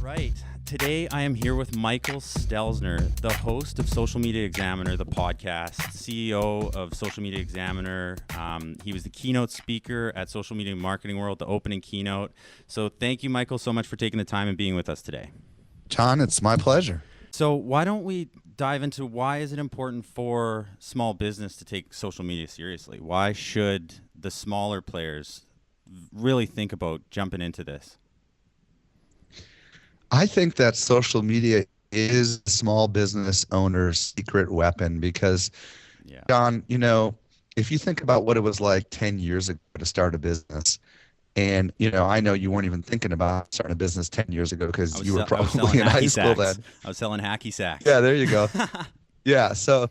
right. Today I am here with Michael Stelzner, the host of Social Media Examiner, the podcast, CEO of Social Media Examiner. He was the keynote speaker at Social Media Marketing World, the opening keynote. So thank you, Michael, so much for taking the time and being with us today. John, it's my pleasure. So why don't we dive into why is it important for small business to take social media seriously? Why should the smaller players really think about jumping into this? I think that social media is a small business owner's secret weapon because, John, if you think about what it was like 10 years ago to start a business, and, I know you weren't even thinking about starting a business 10 years ago because you were probably in high school then. I was selling hacky sacks. Yeah, there you go. Yeah. So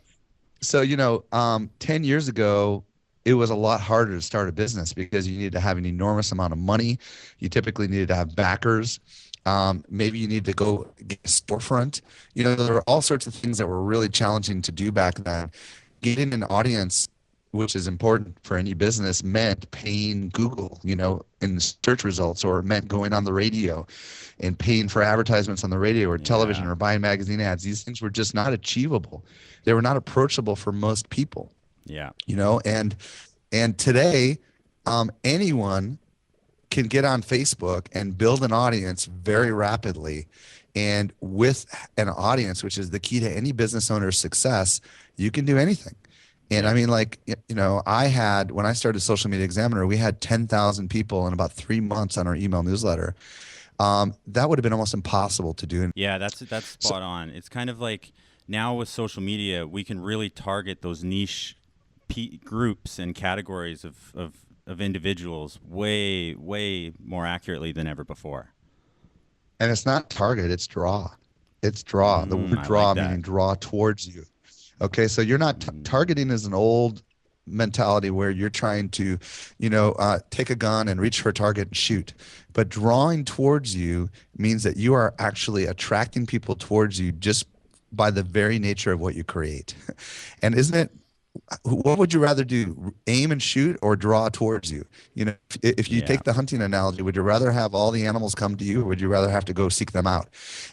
10 years ago, it was a lot harder to start a business because you needed to have an enormous amount of money. You typically needed to have backers. Maybe you need to go get a storefront. There were all sorts of things that were really challenging to do back then. Getting an audience, which is important for any business, meant paying Google, in search results, or meant going on the radio and paying for advertisements on the radio or television or buying magazine ads. These things were just not achievable. They were not approachable for most people. Yeah. And today, anyone can get on Facebook and build an audience very rapidly. And with an audience, which is the key to any business owner's success, you can do anything. And I mean, I had, when I started Social Media Examiner, we had 10,000 people in about 3 months on our email newsletter. That would have been almost impossible to do. Yeah, that's spot on. It's kind of like now with social media, we can really target those niche groups and categories of individuals way more accurately than ever before. And it's not target, it's draw. It's draw. The word draw meaning draw towards you. Okay, so you're not targeting is an old mentality where you're trying to, take a gun and reach for a target and shoot. But drawing towards you means that you are actually attracting people towards you just by the very nature of what you create. And isn't it, what would you rather do, aim and shoot or draw towards you? If you take the hunting analogy, would you rather have all the animals come to you, or would you rather have to go seek them out?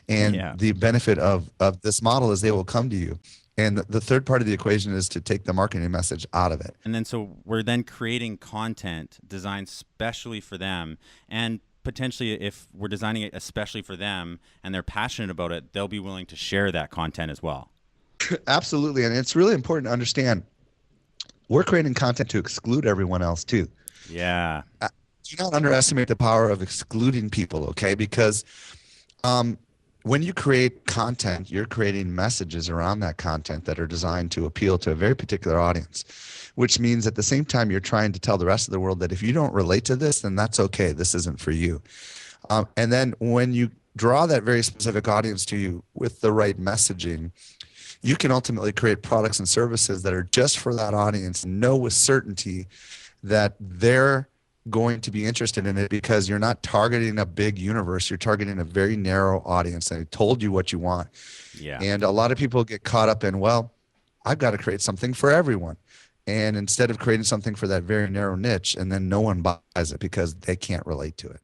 And the benefit of this model is they will come to you. And the third part of the equation is to take the marketing message out of it. And then so we're then creating content designed specially for them. And potentially if we're designing it especially for them and they're passionate about it, they'll be willing to share that content as well. Absolutely. And it's really important to understand we're creating content to exclude everyone else too. Yeah. Do not underestimate the power of excluding people, okay? Because when you create content, you're creating messages around that content that are designed to appeal to a very particular audience, which means at the same time, you're trying to tell the rest of the world that if you don't relate to this, then that's okay. This isn't for you. And then when you draw that very specific audience to you with the right messaging, you can ultimately create products and services that are just for that audience and know with certainty that they're going to be interested in it because you're not targeting a big universe. You're targeting a very narrow audience. They told you what you want. Yeah. And a lot of people get caught up in, well, I've got to create something for everyone. And instead of creating something for that very narrow niche, and then no one buys it because they can't relate to it.